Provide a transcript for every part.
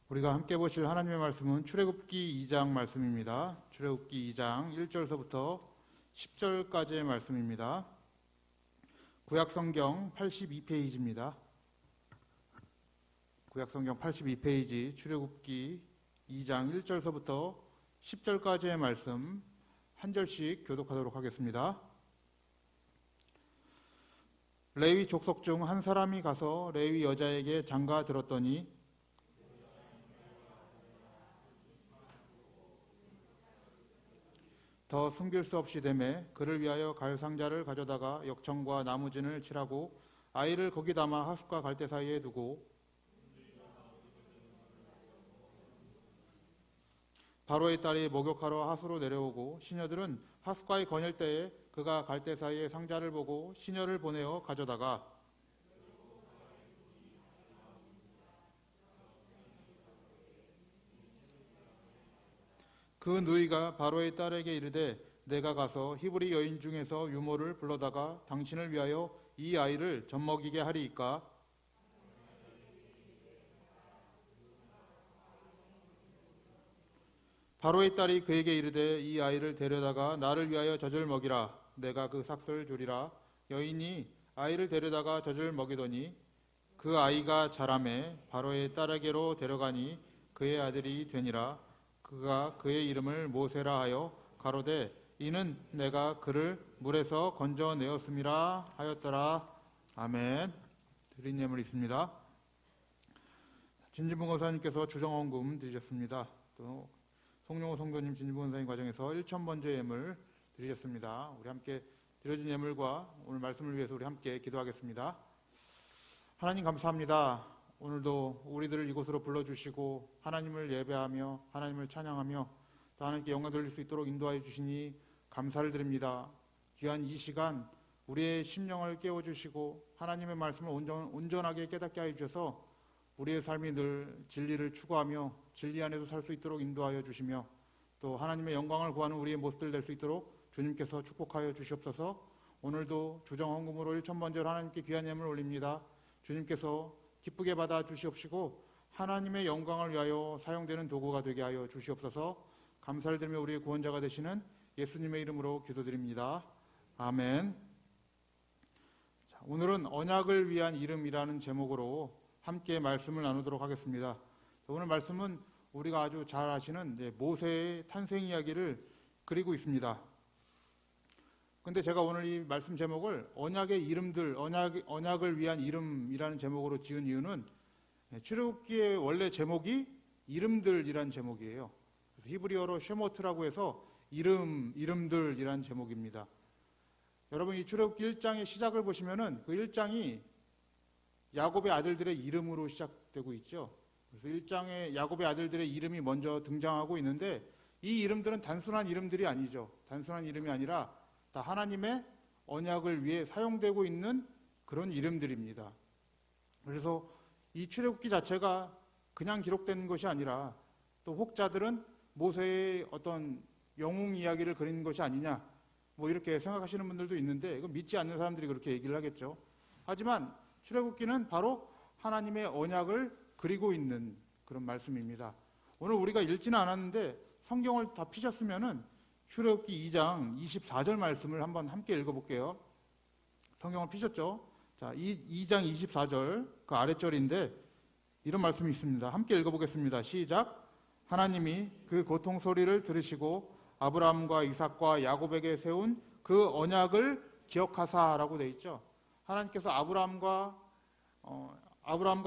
우리가 함께 보실 하나님의 말씀은 출애굽기 2장 말씀입니다. 출애굽기 2장 1절서부터 10절까지의 말씀입니다. 구약성경 82페이지입니다. 구약성경 82페이지 출애굽기 2장 1절서부터 10절까지의 말씀 한 절씩 교독하도록 하겠습니다. 레위 족속 중 한 사람이 가서 레위 여자에게 장가 들었더니 더 숨길 수 없이 되매 그를 위하여 갈상자를 가져다가 역청과 나무진을 칠하고 아이를 거기 담아 하숫과 갈대 사이에 두고 바로의 딸이 목욕하러 하수로 내려오고 시녀들은 하숫가에 거닐 때에 그가 갈대 사이에 상자를 보고 시녀를 보내어 가져다가 그 누이가 바로의 딸에게 이르되 내가 가서 히브리 여인 중에서 유모를 불러다가 당신을 위하여 이 아이를 젖먹이게 하리이까. 바로의 딸이 그에게 이르되 이 아이를 데려다가 나를 위하여 젖을 먹이라. 내가 그 삭슬 주리라. 여인이 아이를 데려다가 젖을 먹이더니 그 아이가 자라매 바로의 딸에게로 데려가니 그의 아들이 되니라. 그가 그의 이름을 모세라 하여 가로되 이는 내가 그를 물에서 건져내었음이라 하였더라. 아멘. 드린 예물 있습니다. 진진봉 권사님께서 주정헌금 드리셨습니다. 또 송영호 성도님 진진봉 권사님 과정에서 1,000번째 예물 드리셨습니다. 우리 함께 드려진 예물과 오늘 말씀을 위해서 우리 함께 기도하겠습니다. 하나님 감사합니다. 오늘도 우리들을 이곳으로 불러주시고 하나님을 예배하며 하나님을 찬양하며 또 하나님께 영광 돌릴 수 있도록 인도하여 주시니 감사를 드립니다. 귀한 이 시간 우리의 심령을 깨워주시고 하나님의 말씀을 온전하게 깨닫게 하여 주셔서 우리의 삶이 늘 진리를 추구하며 진리 안에서 살 수 있도록 인도하여 주시며 또 하나님의 영광을 구하는 우리의 모습들 될 수 있도록 주님께서 축복하여 주시옵소서. 오늘도 주정헌금으로 1,000번째로 하나님께 귀한 예물을 올립니다. 주님께서 기쁘게 받아 주시옵시고 하나님의 영광을 위하여 사용되는 도구가 되게 하여 주시옵소서. 감사를 드리며 우리의 구원자가 되시는 예수님의 이름으로 기도드립니다. 아멘. 자, 오늘은 언약을 위한 이름이라는 제목으로 함께 말씀을 나누도록 하겠습니다. 오늘 말씀은 우리가 아주 잘 아시는 모세의 탄생 이야기를 그리고 있습니다. 근데 제가 오늘 이 말씀 제목을 언약의 이름들, 언약을 위한 이름이라는 제목으로 지은 이유는 출애굽기의 원래 제목이 이름들이란 제목이에요. 그래서 히브리어로 쉐모트라고 해서 이름들이란 제목입니다. 여러분 이 출애굽기 1장의 시작을 보시면은 그 1장이 야곱의 아들들의 이름으로 시작되고 있죠. 그래서 1장에 야곱의 아들들의 이름이 먼저 등장하고 있는데 이 이름들은 단순한 이름들이 아니죠. 단순한 이름이 아니라 다 하나님의 언약을 위해 사용되고 있는 그런 이름들입니다. 그래서 이 출애굽기 자체가 그냥 기록된 것이 아니라 또 혹자들은 모세의 어떤 영웅 이야기를 그린 것이 아니냐 뭐 이렇게 생각하시는 분들도 있는데 이건 믿지 않는 사람들이 그렇게 얘기를 하겠죠. 하지만 출애굽기는 바로 하나님의 언약을 그리고 있는 그런 말씀입니다. 오늘 우리가 읽지는 않았는데 성경을 다 피셨으면은 출애굽기 2장 24절 말씀을 한번 함께 읽어볼게요. 성경을 피셨죠? 자, 2장 24절 그 아랫절인데 이런 말씀이 있습니다. 함께 읽어보겠습니다. 시작. 하나님이 그 고통 소리를 들으시고 아브라함과 이삭과 야곱에게 세운 그 언약을 기억하사라고 되어 있죠. 하나님께서 아브라함과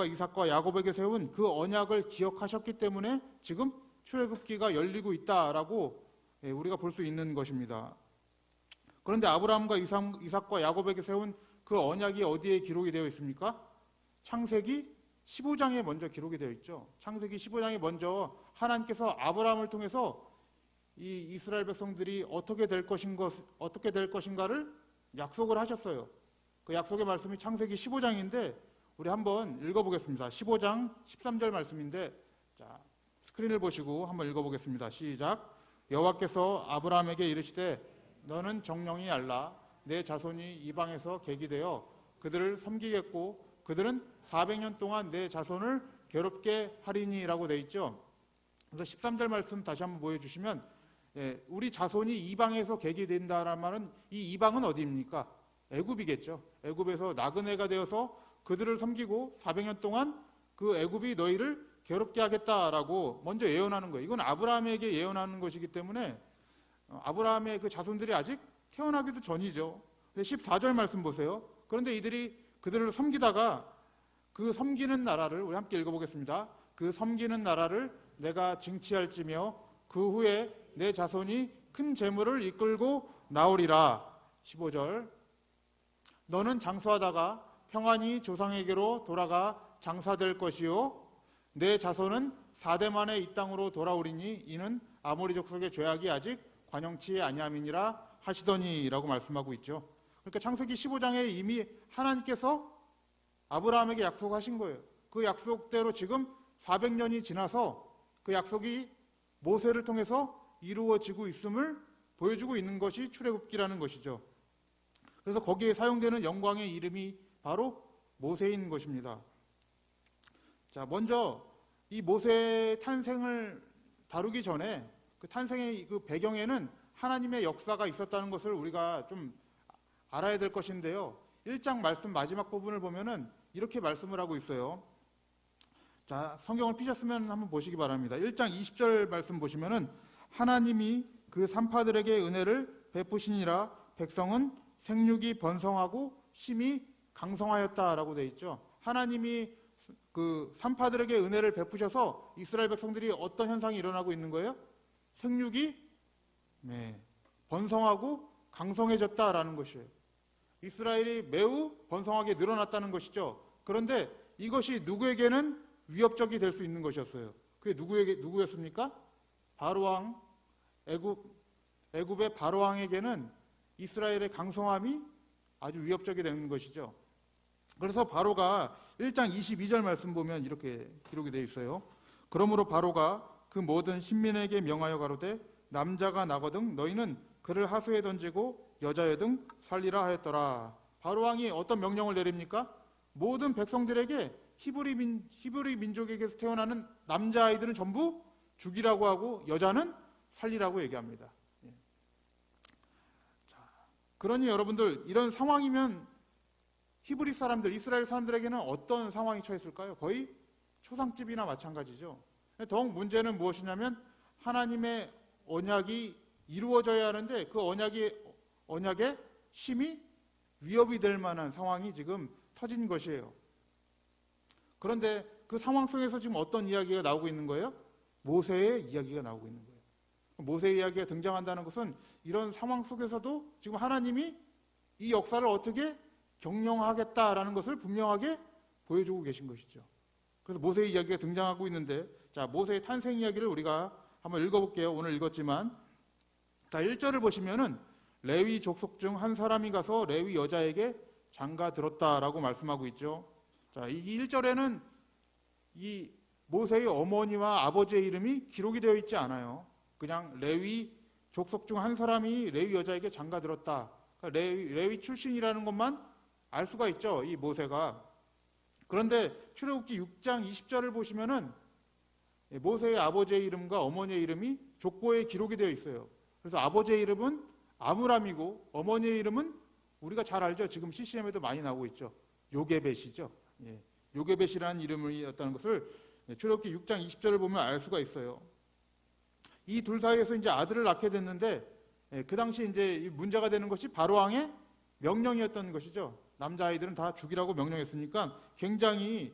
이삭과 야곱에게 세운 그 언약을 기억하셨기 때문에 지금 출애굽기가 열리고 있다라고 우리가 볼 수 있는 것입니다. 그런데 아브라함과 이삭과 야곱에게 세운 그 언약이 어디에 기록이 되어 있습니까? 창세기 15장에 먼저 기록이 되어 있죠. 창세기 15장에 먼저 하나님께서 아브라함을 통해서 이 이스라엘 백성들이 어떻게 될 것인가를 약속을 하셨어요. 그 약속의 말씀이 창세기 15장인데 우리 한번 읽어보겠습니다. 15장 13절 말씀인데 자, 스크린을 보시고 한번 읽어보겠습니다. 시작. 여호와께서 아브라함에게 이르시되 너는 정령이 알라 내 자손이 이방에서 객이 되어 그들을 섬기겠고 그들은 400년 동안 내 자손을 괴롭게 하리니라고 돼 있죠. 그래서 13절 말씀 다시 한번 보여주시면 우리 자손이 이방에서 개게 된다라는 말은 이 이방은 어디입니까? 애굽이겠죠. 애굽에서 나그네가 되어서 그들을 섬기고 400년 동안 그 애굽이 너희를 괴롭게 하겠다라고 먼저 예언하는 거예요. 이건 아브라함에게 예언하는 것이기 때문에 아브라함의 그 자손들이 아직 태어나기도 전이죠. 14절 말씀 보세요. 그런데 이들이 그들을 섬기다가 그 섬기는 나라를 우리 함께 읽어보겠습니다. 그 섬기는 나라를 내가 징치할지며 그 후에 내 자손이 큰 재물을 이끌고 나오리라. 15절 너는 장수하다가 평안히 조상에게로 돌아가 장사될 것이요 내 자손은 4대 만에 이 땅으로 돌아오리니 이는 아모리 족속의 죄악이 아직 관영치 아니함이니라 하시더니라고 말씀하고 있죠. 그러니까 창세기 15장에 이미 하나님께서 아브라함에게 약속하신 거예요. 그 약속대로 지금 400년이 지나서 그 약속이 모세를 통해서 이루어지고 있음을 보여주고 있는 것이 출애굽기라는 것이죠. 그래서 거기에 사용되는 영광의 이름이 바로 모세인 것입니다. 자, 먼저 이 모세의 탄생을 다루기 전에 그 탄생의 그 배경에는 하나님의 역사가 있었다는 것을 우리가 좀 알아야 될 것인데요. 1장 말씀 마지막 부분을 보면은 이렇게 말씀을 하고 있어요. 자, 성경을 피셨으면 한번 보시기 바랍니다. 1장 20절 말씀 보시면은 하나님이 그 산파들에게 은혜를 베푸시니라 백성은 생육이 번성하고 심히 강성하였다라고 되어 있죠. 하나님이 그 산파들에게 은혜를 베푸셔서 이스라엘 백성들이 어떤 현상이 일어나고 있는 거예요? 생육이 번성하고 강성해졌다라는 것이에요. 이스라엘이 매우 번성하게 늘어났다는 것이죠. 그런데 이것이 누구에게는 위협적이 될 수 있는 것이었어요. 그게 누구였습니까? 바로왕, 애굽의 바로왕에게는 이스라엘의 강성함이 아주 위협적이 되는 것이죠. 그래서 바로가 1장 22절 말씀 보면 이렇게 기록이 되어 있어요. 그러므로 바로가 그 모든 신민에게 명하여 가로되 남자가 나거든 너희는 그를 하수에 던지고 여자여등 살리라 하였더라. 바로왕이 어떤 명령을 내립니까? 모든 백성들에게 히브리 민족에게서 태어나는 남자아이들은 전부 죽이라고 하고 여자는 살리라고 얘기합니다. 그러니 여러분들 이런 상황이면 히브리 사람들, 이스라엘 사람들에게는 어떤 상황이 처했을까요? 거의 초상집이나 마찬가지죠. 더욱 문제는 무엇이냐면 하나님의 언약이 이루어져야 하는데 그 언약에 심히 위협이 될 만한 상황이 지금 터진 것이에요. 그런데 그 상황 속에서 지금 어떤 이야기가 나오고 있는 거예요? 모세의 이야기가 나오고 있는 거예요. 모세의 이야기가 등장한다는 것은 이런 상황 속에서도 지금 하나님이 이 역사를 어떻게 경영하겠다라는 것을 분명하게 보여주고 계신 것이죠. 그래서 모세의 이야기가 등장하고 있는데, 자, 모세의 탄생 이야기를 우리가 한번 읽어볼게요. 오늘 읽었지만, 자, 1절을 보시면은 레위 족속 중 한 사람이 가서 레위 여자에게 장가 들었다라고 말씀하고 있죠. 자, 이 1절에는 이 모세의 어머니와 아버지의 이름이 기록이 되어 있지 않아요. 그냥 레위 족속 중 한 사람이 레위 여자에게 장가 들었다. 그러니까 레위 출신이라는 것만 알 수가 있죠. 이 모세가. 그런데 출애굽기 6장 20절을 보시면은 모세의 아버지의 이름과 어머니의 이름이 족보에 기록이 되어 있어요. 그래서 아버지의 이름은 아므람이고 어머니의 이름은 우리가 잘 알죠. 지금 CCM에도 많이 나오고 있죠. 요게벳이죠. 요게벳이라는 이름이었다는 것을 출애굽기 6장 20절을 보면 알 수가 있어요. 이 둘 사이에서 이제 아들을 낳게 됐는데 그 당시 이제 문제가 되는 것이 바로왕의 명령이었던 것이죠. 남자아이들은 다 죽이라고 명령했으니까 굉장히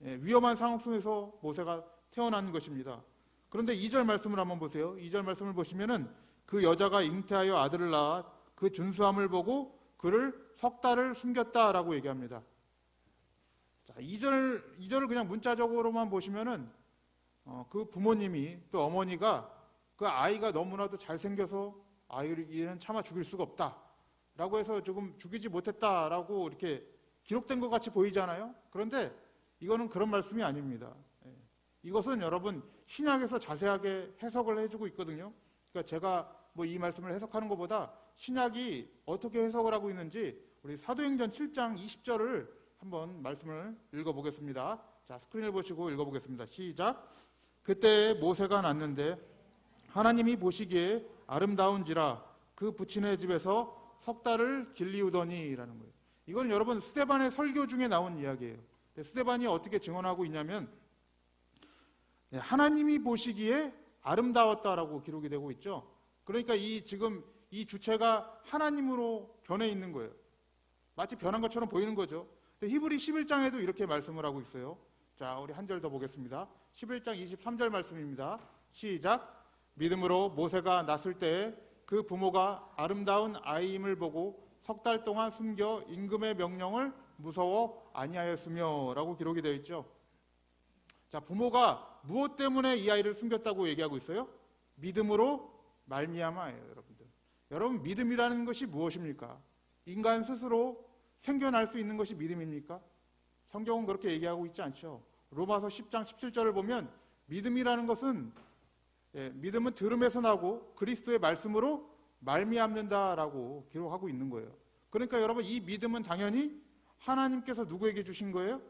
위험한 상황 속에서 모세가 태어난 것입니다. 그런데 2절 말씀을 한번 보세요. 2절 말씀을 보시면은 그 여자가 잉태하여 아들을 낳아 그 준수함을 보고 그를 석 달을 숨겼다라고 얘기합니다. 자, 2절을 그냥 문자적으로만 보시면은 그 부모님이 또 어머니가 그 아이가 너무나도 잘생겨서 아이는 차마 죽일 수가 없다 라고 해서 조금 죽이지 못했다라고 이렇게 기록된 것 같이 보이잖아요. 그런데 이거는 그런 말씀이 아닙니다. 이것은 여러분 신약에서 자세하게 해석을 해주고 있거든요. 그러니까 제가 뭐 이 말씀을 해석하는 것보다 신약이 어떻게 해석을 하고 있는지 우리 사도행전 7장 20절을 한번 말씀을 읽어보겠습니다. 자, 스크린을 보시고 읽어보겠습니다. 시작. 그때 모세가 났는데 하나님이 보시기에 아름다운지라 그 부친의 집에서 석 달을 길리우더니라는 거예요. 이건 여러분 스데반의 설교 중에 나온 이야기예요. 스데반이 어떻게 증언하고 있냐면 하나님이 보시기에 아름다웠다라고 기록이 되고 있죠. 그러니까 지금 이 주체가 하나님으로 변해 있는 거예요. 마치 변한 것처럼 보이는 거죠. 히브리 11장에도 이렇게 말씀을 하고 있어요. 자, 우리 한 절 더 보겠습니다. 11장 23절 말씀입니다. 시작. 믿음으로 모세가 났을 때 그 부모가 아름다운 아이임을 보고 석 달 동안 숨겨 임금의 명령을 무서워 아니하였으며 라고 기록이 되어 있죠. 자, 부모가 무엇 때문에 이 아이를 숨겼다고 얘기하고 있어요? 믿음으로 말미암아예요, 여러분들. 여러분, 믿음이라는 것이 무엇입니까? 인간 스스로 생겨날 수 있는 것이 믿음입니까? 성경은 그렇게 얘기하고 있지 않죠. 로마서 10장 17절을 보면 믿음이라는 것은 믿음은 들음에서 나고 그리스도의 말씀으로 말미암는다라고 기록하고 있는 거예요. 그러니까 여러분, 이 믿음은 당연히 하나님께서 누구에게 주신 거예요?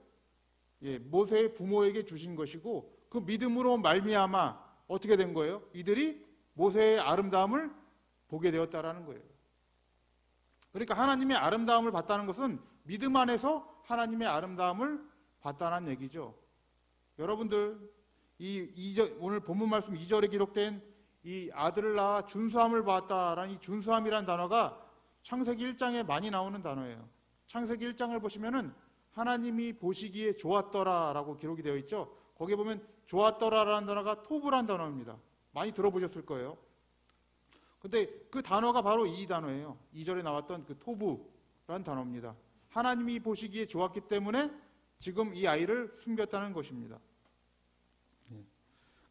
모세의 부모에게 주신 것이고, 그 믿음으로 말미암아 어떻게 된 거예요? 이들이 모세의 아름다움을 보게 되었다라는 거예요. 그러니까 하나님의 아름다움을 봤다는 것은 믿음 안에서 하나님의 아름다움을 봤다는 얘기죠. 여러분들, 오늘 본문 말씀 2절에 기록된 이 아들을 낳아 준수함을 보았다라는 이 준수함이라는 단어가 창세기 1장에 많이 나오는 단어예요. 창세기 1장을 보시면은 하나님이 보시기에 좋았더라라고 기록이 되어 있죠. 거기에 보면 좋았더라라는 단어가 토브라는 단어입니다. 많이 들어보셨을 거예요. 근데 그 단어가 바로 이 단어예요. 2절에 나왔던 그 토브라는 단어입니다. 하나님이 보시기에 좋았기 때문에 지금 이 아이를 숨겼다는 것입니다.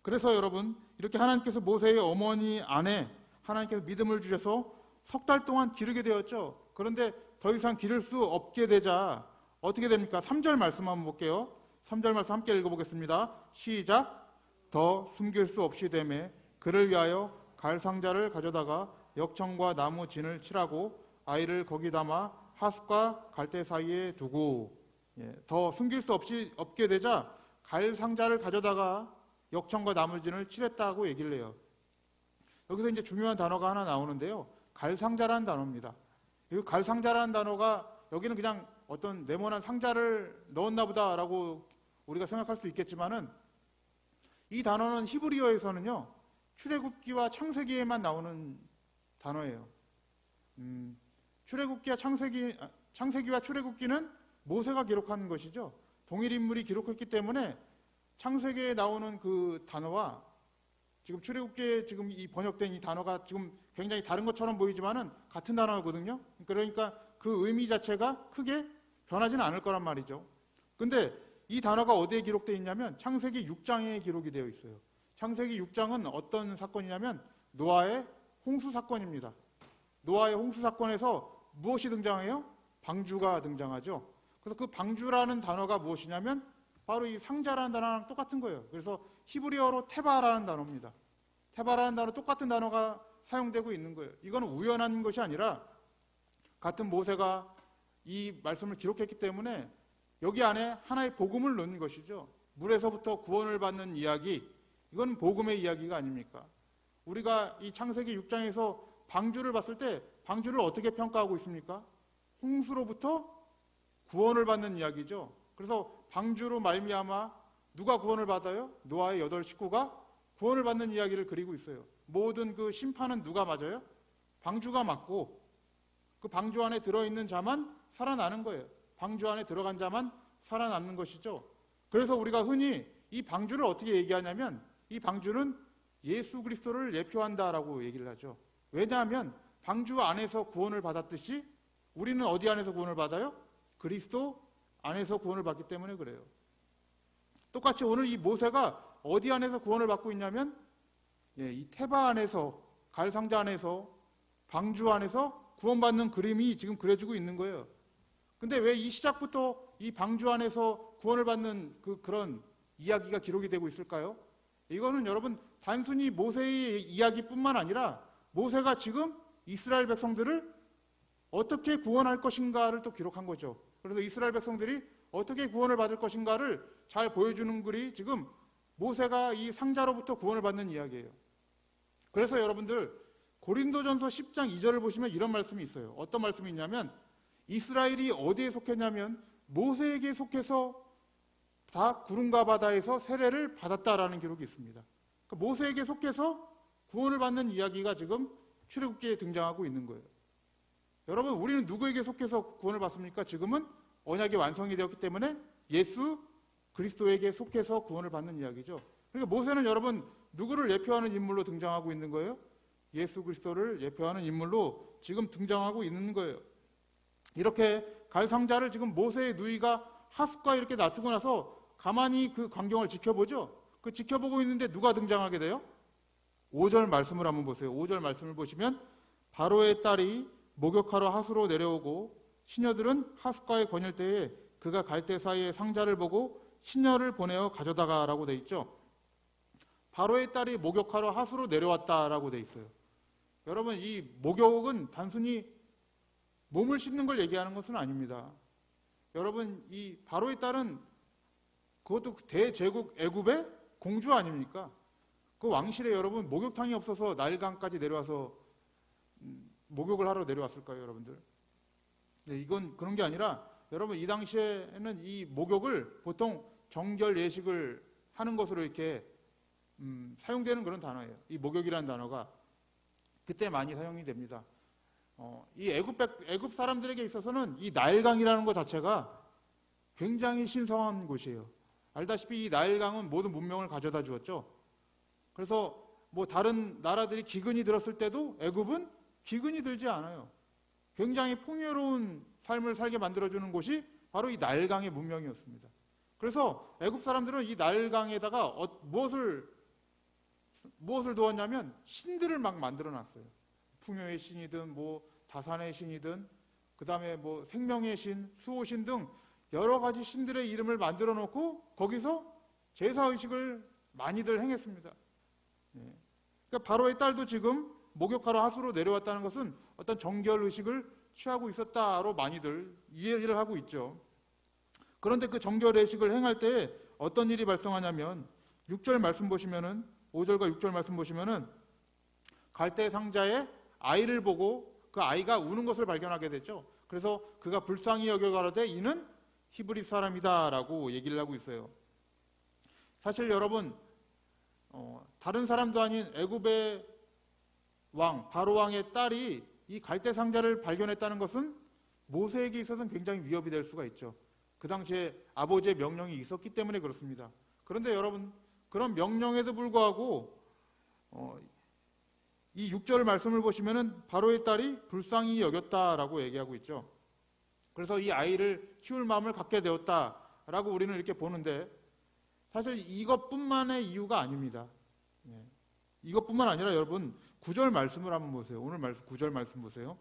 그래서 여러분, 이렇게 하나님께서 모세의 어머니 안에 하나님께서 믿음을 주셔서 석 달 동안 기르게 되었죠. 그런데 더 이상 기를 수 없게 되자 어떻게 됩니까? 3절 말씀 한번 볼게요. 3절 말씀 함께 읽어보겠습니다. 시작. 더 숨길 수 없이 되매 그를 위하여 갈상자를 가져다가 역청과 나무 진을 칠하고 아이를 거기 담아 하숫과 갈대 사이에 두고, 더 숨길 수 없게 되자 갈상자를 가져다가 역청과 나무 진을 칠했다고 얘기를 해요. 여기서 이제 중요한 단어가 하나 나오는데요. 갈상자라는 단어입니다. 이 갈상자라는 단어가 여기는 그냥 어떤 네모난 상자를 넣었나 보다라고 우리가 생각할 수 있겠지만은, 이 단어는 히브리어에서는요 출애굽기와 창세기에만 나오는 단어예요. 출애굽기와 창세기와 출애굽기는 모세가 기록한 것이죠. 동일 인물이 기록했기 때문에 창세기에 나오는 그 단어와 지금 출애굽기에 지금 이 번역된 이 단어가 지금 굉장히 다른 것처럼 보이지만은 같은 단어거든요. 그러니까 그 의미 자체가 크게 변하지는 않을 거란 말이죠. 근데 이 단어가 어디에 기록되어 있냐면 창세기 6장에 기록이 되어 있어요. 창세기 6장은 어떤 사건이냐면 노아의 홍수 사건입니다. 노아의 홍수 사건에서 무엇이 등장해요? 방주가 등장하죠. 그래서 그 방주라는 단어가 무엇이냐면 바로 이 상자라는 단어랑 똑같은 거예요. 그래서 히브리어로 테바라는 단어입니다. 테바라는 단어, 똑같은 단어가 사용되고 있는 거예요. 이거는 우연한 것이 아니라 같은 모세가 이 말씀을 기록했기 때문에 여기 안에 하나의 복음을 넣는 것이죠. 물에서부터 구원을 받는 이야기, 이건 복음의 이야기가 아닙니까? 우리가 이 창세기 6장에서 방주를 봤을 때 방주를 어떻게 평가하고 있습니까? 홍수로부터 구원을 받는 이야기죠. 그래서 방주로 말미암아 누가 구원을 받아요? 노아의 8 식구가 구원을 받는 이야기를 그리고 있어요. 모든 그 심판은 누가 맞아요? 방주가 맞고 그 방주 안에 들어있는 자만 살아나는 거예요. 방주 안에 들어간 자만 살아남는 것이죠. 그래서 우리가 흔히 이 방주를 어떻게 얘기하냐면 이 방주는 예수 그리스도를 예표한다라고 얘기를 하죠. 왜냐하면 방주 안에서 구원을 받았듯이 우리는 어디 안에서 구원을 받아요? 그리스도 안에서 구원을 받기 때문에 그래요. 똑같이 오늘 이 모세가 어디 안에서 구원을 받고 있냐면 이 테바 안에서, 갈상자 안에서, 방주 안에서 구원받는 그림이 지금 그려지고 있는 거예요. 근데 왜 이 시작부터 이 방주 안에서 구원을 받는 그런 이야기가 기록이 되고 있을까요? 이거는 여러분 단순히 모세의 이야기뿐만 아니라 모세가 지금 이스라엘 백성들을 어떻게 구원할 것인가를 또 기록한 거죠. 그래서 이스라엘 백성들이 어떻게 구원을 받을 것인가를 잘 보여주는 글이 지금 모세가 이 상자로부터 구원을 받는 이야기예요. 그래서 여러분들 고린도전서 10장 2절을 보시면 이런 말씀이 있어요. 어떤 말씀이 있냐면 이스라엘이 어디에 속했냐면 모세에게 속해서 다 구름과 바다에서 세례를 받았다라는 기록이 있습니다. 그러니까 모세에게 속해서 구원을 받는 이야기가 지금 출애굽기에 등장하고 있는 거예요. 여러분, 우리는 누구에게 속해서 구원을 받습니까? 지금은 언약이 완성이 되었기 때문에 예수 그리스도에게 속해서 구원을 받는 이야기죠. 그러니까 모세는 여러분 누구를 예표하는 인물로 등장하고 있는 거예요? 예수 그리스도를 예표하는 인물로 지금 등장하고 있는 거예요. 이렇게 갈상자를 지금 모세의 누이가 하숫과에 이렇게 놔두고 나서 가만히 그 광경을 지켜보죠. 그 지켜보고 있는데 누가 등장하게 돼요? 5절 말씀을 한번 보세요. 5절 말씀을 보시면 바로의 딸이 목욕하러 하수로 내려오고 시녀들은 하숫가에 거닐 때에 그가 갈 때 사이에 상자를 보고 시녀를 보내어 가져다가라고 돼 있죠. 바로의 딸이 목욕하러 하수로 내려왔다라고 돼 있어요. 여러분, 이 목욕은 단순히 몸을 씻는 걸 얘기하는 것은 아닙니다. 여러분, 이 바로의 딸은 그것도 대제국 애굽의 공주 아닙니까? 그 왕실에 여러분 목욕탕이 없어서 나일강까지 내려와서 목욕을 하러 내려왔을까요, 여러분들? 네, 이건 그런 게 아니라 여러분 이 당시에는 이 목욕을 보통 정결 예식을 하는 것으로 이렇게 사용되는 그런 단어예요. 이 목욕이라는 단어가 그때 많이 사용이 됩니다. 이 애굽 사람들에게 있어서는 이 나일강이라는 것 자체가 굉장히 신성한 곳이에요. 알다시피 이 나일강은 모든 문명을 가져다 주었죠. 그래서 뭐 다른 나라들이 기근이 들었을 때도 애굽은 기근이 들지 않아요. 굉장히 풍요로운 삶을 살게 만들어주는 곳이 바로 이 나일강의 문명이었습니다. 그래서 애굽 사람들은 이 나일강에다가 무엇을 두었냐면 신들을 막 만들어놨어요. 풍요의 신이든 뭐 자산의 신이든 그 다음에 뭐 생명의 신, 수호신 등 여러 가지 신들의 이름을 만들어 놓고 거기서 제사의식을 많이들 행했습니다. 그러니까 바로의 딸도 지금 목욕하러 하수로 내려왔다는 것은 어떤 정결의식을 취하고 있었다로 많이들 이해를 하고 있죠. 그런데 그 정결의식을 행할 때 어떤 일이 발생하냐면 6절 말씀 보시면은 5절과 6절 말씀 보시면은 갈대 상자에 아이를 보고 그 아이가 우는 것을 발견하게 되죠. 그래서 그가 불쌍히 여겨 가로되 이는 히브리 사람이다라고 얘기를 하고 있어요. 사실 여러분 다른 사람도 아닌 애굽의 왕 바로 왕의 딸이 이 갈대 상자를 발견했다는 것은 모세에게 있어서는 굉장히 위협이 될 수가 있죠. 그 당시에 아버지의 명령이 있었기 때문에 그렇습니다. 그런데 여러분 그런 명령에도 불구하고 이 6절 말씀을 보시면은 바로의 딸이 불쌍히 여겼다라고 얘기하고 있죠. 그래서 이 아이를 키울 마음을 갖게 되었다라고 우리는 이렇게 보는데 사실 이것뿐만의 이유가 아닙니다. 이것뿐만 아니라 여러분 9절 말씀을 한번 보세요. 오늘 말씀 9절 말씀 보세요.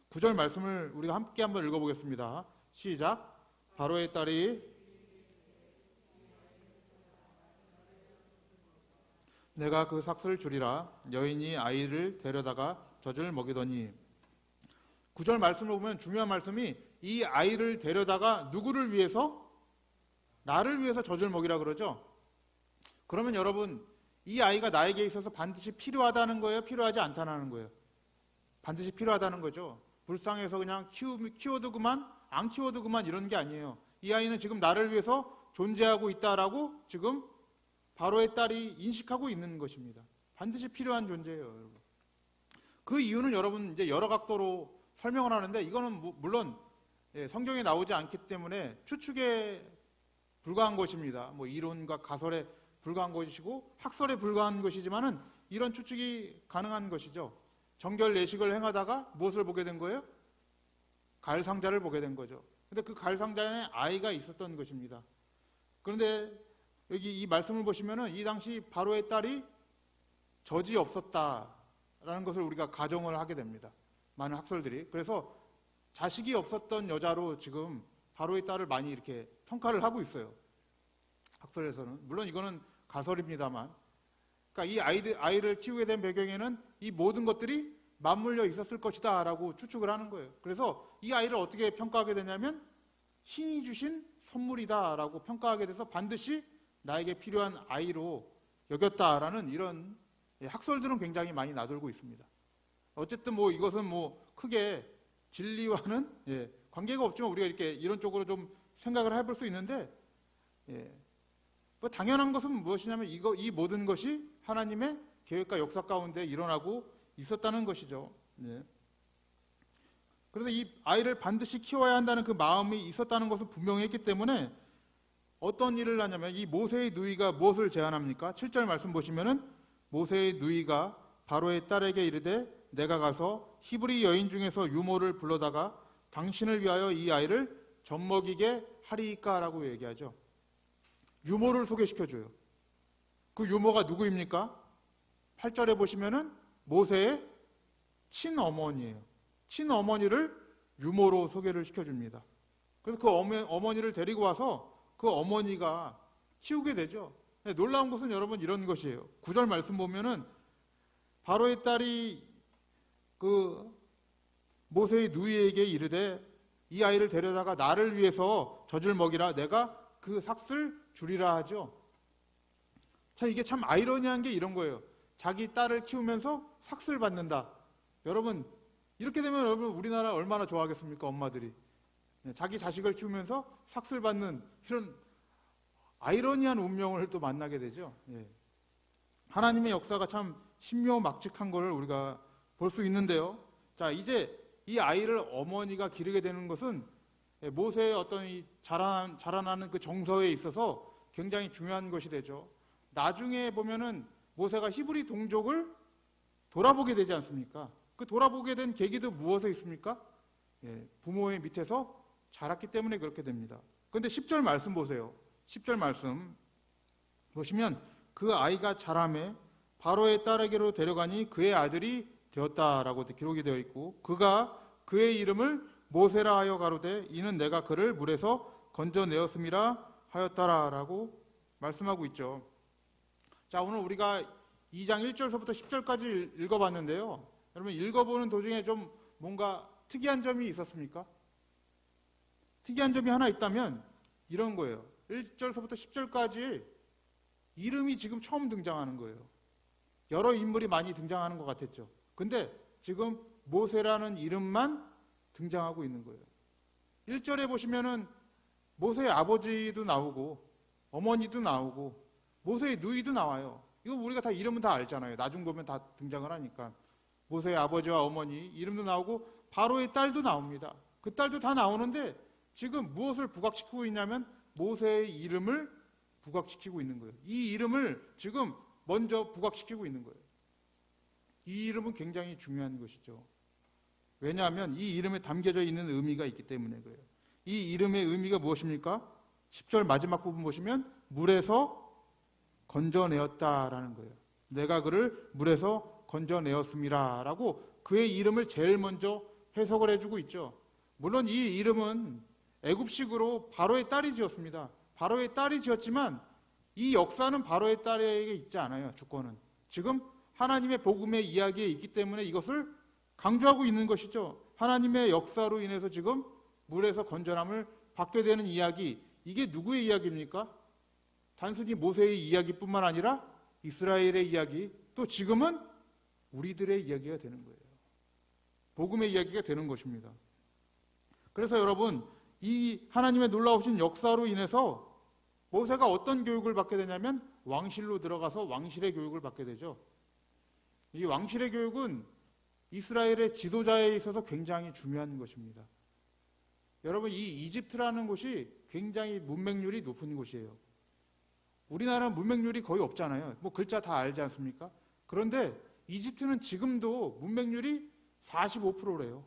9절 말씀을 우리가 함께 한번 읽어보겠습니다. 시작. 바로의 딸이 내가 그 삭슬을 주리라 여인이 아이를 데려다가 젖을 먹이더니 9절 말씀을 보면 중요한 말씀이 이 아이를 데려다가 누구를 위해서? 나를 위해서 젖을 먹이라 그러죠. 그러면 여러분 이 아이가 나에게 있어서 반드시 필요하다는 거예요? 필요하지 않다는 거예요? 반드시 필요하다는 거죠. 불쌍해서 그냥 키워도 그만 안 키워도 그만 이런 게 아니에요. 이 아이는 지금 나를 위해서 존재하고 있다라고 지금 바로의 딸이 인식하고 있는 것입니다. 반드시 필요한 존재예요, 여러분. 그 이유는 여러분 이제 여러 각도로 설명을 하는데 이거는 물론 성경에 나오지 않기 때문에 추측에 불과한 것입니다. 뭐 이론과 가설에 불과한 것이고 학설에 불과한 것이지만은 이런 추측이 가능한 것이죠. 정결 예식을 행하다가 무엇을 보게 된 거예요? 갈상자를 보게 된 거죠. 근데 그 갈상자에 아이가 있었던 것입니다. 그런데 여기 이 말씀을 보시면은 이 당시 바로의 딸이 젖이 없었다라는 것을 우리가 가정을 하게 됩니다. 많은 학설들이. 그래서 자식이 없었던 여자로 지금 바로의 딸을 많이 이렇게 평가를 하고 있어요. 학설에서는. 물론 이거는 가설입니다만. 그러니까 이 아이를 키우게 된 배경에는 이 모든 것들이 맞물려 있었을 것이다 라고 추측을 하는 거예요. 그래서 이 아이를 어떻게 평가하게 되냐면 신이 주신 선물이다 라고 평가하게 돼서 반드시 나에게 필요한 아이로 여겼다라는 이런 학설들은 굉장히 많이 나돌고 있습니다. 어쨌든 뭐 이것은 뭐 크게 진리와는 관계가 없지만 우리가 이렇게 이런 쪽으로 좀 생각을 해볼 수 있는데, 뭐 당연한 것은 무엇이냐면 이 모든 것이 하나님의 계획과 역사 가운데 일어나고 있었다는 것이죠. 그래서 이 아이를 반드시 키워야 한다는 그 마음이 있었다는 것은 분명했기 때문에 어떤 일을 하냐면 이 모세의 누이가 무엇을 제안합니까? 7절 말씀 보시면은 모세의 누이가 바로의 딸에게 이르되 내가 가서 히브리 여인 중에서 유모를 불러다가 당신을 위하여 이 아이를 젖먹이게 하리이까라고 얘기하죠. 유모를 소개시켜줘요. 그 유모가 누구입니까? 8절에 보시면은 모세의 친어머니예요. 친어머니를 유모로 소개를 시켜줍니다. 그래서 그 어머니를 데리고 와서 그 어머니가 키우게 되죠. 놀라운 것은 여러분 이런 것이에요. 9절 말씀 보면은 바로의 딸이 그 모세의 누이에게 이르되 이 아이를 데려다가 나를 위해서 젖을 먹이라 내가 그 삭슬 주리라 하죠. 참 이게 참 아이러니한 게 이런 거예요. 자기 딸을 키우면서 삭슬 받는다. 여러분 이렇게 되면 여러분 우리나라 얼마나 좋아하겠습니까? 엄마들이 자기 자식을 키우면서 삭슬 받는 이런 아이러니한 운명을 또 만나게 되죠. 하나님의 역사가 참 신묘막측한 것을 우리가 볼 수 있는데요. 자, 이제 이 아이를 어머니가 기르게 되는 것은 모세의 어떤 이 자라나는 그 정서에 있어서 굉장히 중요한 것이 되죠. 나중에 보면은 모세가 히브리 동족을 돌아보게 되지 않습니까? 그 돌아보게 된 계기도 무엇에 있습니까? 부모의 밑에서 자랐기 때문에 그렇게 됩니다. 그런데 10절 말씀 보세요. 10절 말씀 보시면 그 아이가 자라매 바로의 딸에게로 데려가니 그의 아들이 되었다라고 기록이 되어 있고 그가 그의 이름을 모세라 하여 가로되 이는 내가 그를 물에서 건져내었음이라 하였다라고 말씀하고 있죠. 자, 오늘 우리가 2장 1절서부터 10절까지 읽어봤는데요. 여러분 읽어보는 도중에 좀 뭔가 특이한 점이 있었습니까? 특이한 점이 하나 있다면 이런 거예요. 1절서부터 10절까지 이름이 지금 처음 등장하는 거예요. 여러 인물이 많이 등장하는 것 같았죠. 근데 지금 모세라는 이름만 등장하고 있는 거예요. 1절에 보시면은 모세의 아버지도 나오고 어머니도 나오고 모세의 누이도 나와요. 이거 우리가 다 이름은 다 알잖아요. 나중 보면 다 등장을 하니까. 모세의 아버지와 어머니 이름도 나오고 바로의 딸도 나옵니다. 그 딸도 다 나오는데 지금 무엇을 부각시키고 있냐면 모세의 이름을 부각시키고 있는 거예요. 이 이름을 지금 먼저 부각시키고 있는 거예요. 이 이름은 굉장히 중요한 것이죠. 왜냐하면 이 이름에 담겨져 있는 의미가 있기 때문에 그래요. 이 이름의 의미가 무엇입니까? 10절 마지막 부분 보시면 물에서 건져내었다라는 거예요. 내가 그를 물에서 건져내었음이라 라고 그의 이름을 제일 먼저 해석을 해주고 있죠. 물론 이 이름은 애굽식으로 바로의 딸이 지었습니다. 바로의 딸이 지었지만 이 역사는 바로의 딸에게 있지 않아요. 주권은. 지금 하나님의 복음의 이야기에 있기 때문에 이것을 강조하고 있는 것이죠. 하나님의 역사로 인해서 지금 물에서 건져남을 받게 되는 이야기, 이게 누구의 이야기입니까? 단순히 모세의 이야기뿐만 아니라 이스라엘의 이야기, 또 지금은 우리들의 이야기가 되는 거예요. 복음의 이야기가 되는 것입니다. 그래서 여러분, 이 하나님의 놀라우신 역사로 인해서 모세가 어떤 교육을 받게 되냐면 왕실로 들어가서 왕실의 교육을 받게 되죠. 이 왕실의 교육은 이스라엘의 지도자에 있어서 굉장히 중요한 것입니다. 여러분, 이 이집트라는 곳이 굉장히 문맹률이 높은 곳이에요. 우리나라는 문맹률이 거의 없잖아요. 뭐 글자 다 알지 않습니까? 그런데 이집트는 지금도 문맹률이 45%래요.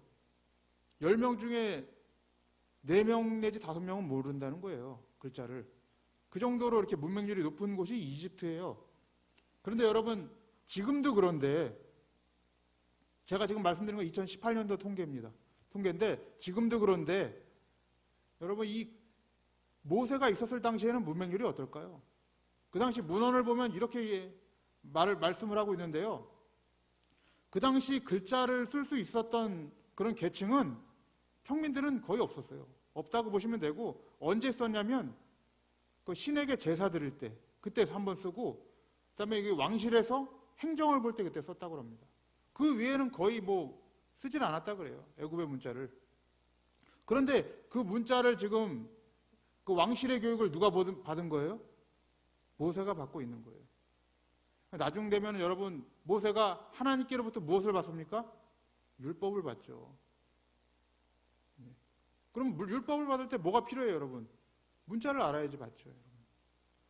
10명 중에 4명 내지 5명은 모른다는 거예요. 글자를. 그 정도로 이렇게 문맹률이 높은 곳이 이집트예요. 그런데 여러분, 지금도 그런데 제가 지금 말씀드린 건 2018년도 통계입니다. 통계인데 지금도 그런데 여러분, 이 모세가 있었을 당시에는 문맹률이 어떨까요? 그 당시 문헌을 보면 이렇게 말씀을 하고 있는데요. 그 당시 글자를 쓸 수 있었던 그런 계층은 평민들은 거의 없었어요. 없다고 보시면 되고, 언제 썼냐면 그 신에게 제사 드릴 때 그때 한번 쓰고, 그다음에 이게 왕실에서 행정을 볼 때 그때 썼다고 합니다. 그 외에는 거의 뭐 쓰질 않았다 그래요. 애굽의 문자를. 그런데 그 문자를 지금 그 왕실의 교육을 누가 받은 거예요? 모세가 받고 있는 거예요. 나중 되면 여러분, 모세가 하나님께로부터 무엇을 받습니까? 율법을 받죠. 그럼 율법을 받을 때 뭐가 필요해요, 여러분? 문자를 알아야지 받죠. 여러분.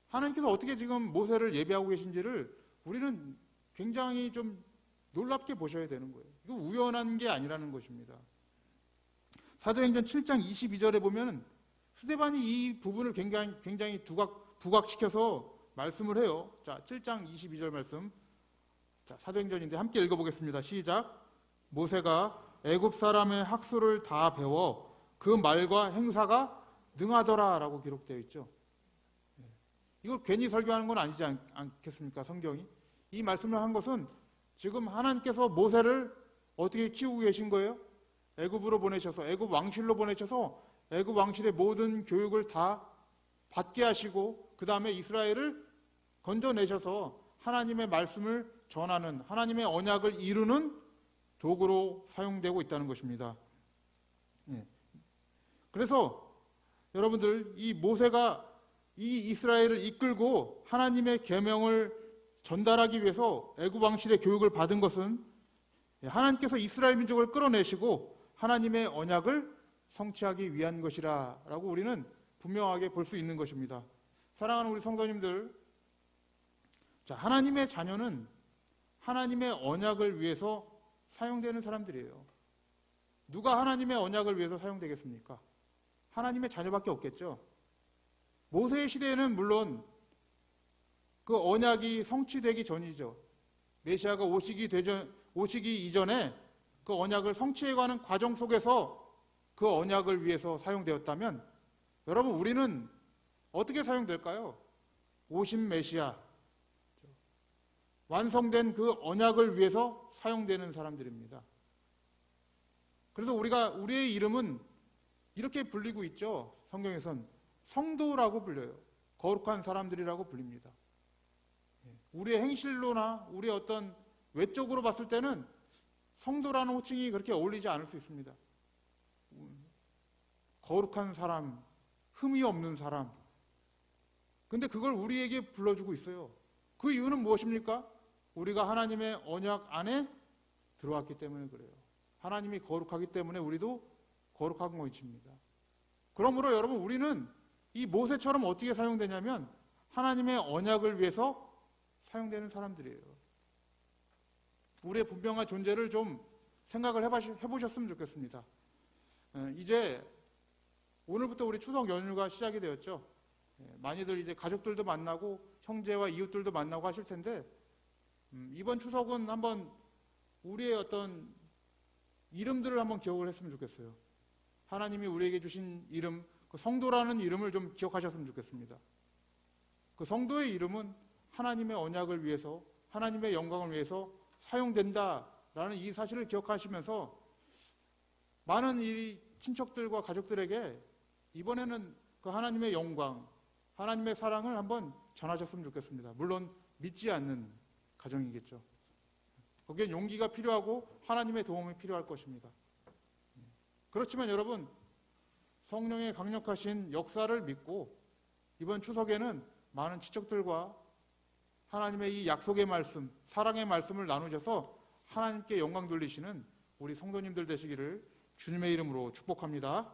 하나님께서 어떻게 지금 모세를 예비하고 계신지를 우리는 굉장히 좀 놀랍게 보셔야 되는 거예요. 이거 우연한 게 아니라는 것입니다. 사도행전 7장 22절에 보면 스데반이 이 부분을 굉장히 부각시켜서 말씀을 해요. 자, 7장 22절 말씀. 자, 사도행전인데 함께 읽어보겠습니다. 시작. 모세가 애굽 사람의 학수를 다 배워 그 말과 행사가 능하더라 라고 기록되어 있죠. 이걸 괜히 설교하는 건 아니지 않겠습니까? 성경이. 이 말씀을 한 것은 지금 하나님께서 모세를 어떻게 키우고 계신 거예요? 애굽으로 보내셔서, 애굽 왕실로 보내셔서 애굽 왕실의 모든 교육을 다 받게 하시고, 그 다음에 이스라엘을 건져내셔서 하나님의 말씀을 전하는, 하나님의 언약을 이루는 도구로 사용되고 있다는 것입니다. 그래서 여러분들, 이 모세가 이 이스라엘을 이끌고 하나님의 계명을 전달하기 위해서 애굽 왕실의 교육을 받은 것은 하나님께서 이스라엘 민족을 끌어내시고 하나님의 언약을 성취하기 위한 것이라고 우리는 분명하게 볼 수 있는 것입니다. 사랑하는 우리 성도님들, 자, 하나님의 자녀는 하나님의 언약을 위해서 사용되는 사람들이에요. 누가 하나님의 언약을 위해서 사용되겠습니까? 하나님의 자녀밖에 없겠죠. 모세의 시대에는 물론 그 언약이 성취되기 전이죠. 메시아가 오시기 이전에 그 언약을 성취해가는 과정 속에서 그 언약을 위해서 사용되었다면, 여러분, 우리는 어떻게 사용될까요? 오신 메시아, 완성된 그 언약을 위해서 사용되는 사람들입니다. 그래서 우리의 이름은 이렇게 불리고 있죠. 성경에선 성도라고 불려요. 거룩한 사람들이라고 불립니다. 우리의 행실로나 우리의 어떤 외적으로 봤을 때는 성도라는 호칭이 그렇게 어울리지 않을 수 있습니다. 거룩한 사람, 흠이 없는 사람. 근데 그걸 우리에게 불러주고 있어요. 그 이유는 무엇입니까? 우리가 하나님의 언약 안에 들어왔기 때문에 그래요. 하나님이 거룩하기 때문에 우리도 거룩한 것입니다. 그러므로 여러분, 우리는 이 모세처럼 어떻게 사용되냐면 하나님의 언약을 위해서 사용되는 사람들이에요. 우리의 분명한 존재를 좀 생각을 해보셨으면 좋겠습니다. 이제 오늘부터 우리 추석 연휴가 시작이 되었죠. 많이들 이제 가족들도 만나고 형제와 이웃들도 만나고 하실 텐데, 이번 추석은 한번 우리의 어떤 이름들을 한번 기억을 했으면 좋겠어요. 하나님이 우리에게 주신 이름, 그 성도라는 이름을 좀 기억하셨으면 좋겠습니다. 그 성도의 이름은 하나님의 언약을 위해서, 하나님의 영광을 위해서 사용된다라는 이 사실을 기억하시면서 많은 이 친척들과 가족들에게 이번에는 그 하나님의 영광, 하나님의 사랑을 한번 전하셨으면 좋겠습니다. 물론 믿지 않는 가정이겠죠. 거기에 용기가 필요하고 하나님의 도움이 필요할 것입니다. 그렇지만 여러분, 성령의 강력하신 역사를 믿고 이번 추석에는 많은 친척들과 하나님의 이 약속의 말씀, 사랑의 말씀을 나누셔서 하나님께 영광 돌리시는 우리 성도님들 되시기를 주님의 이름으로 축복합니다.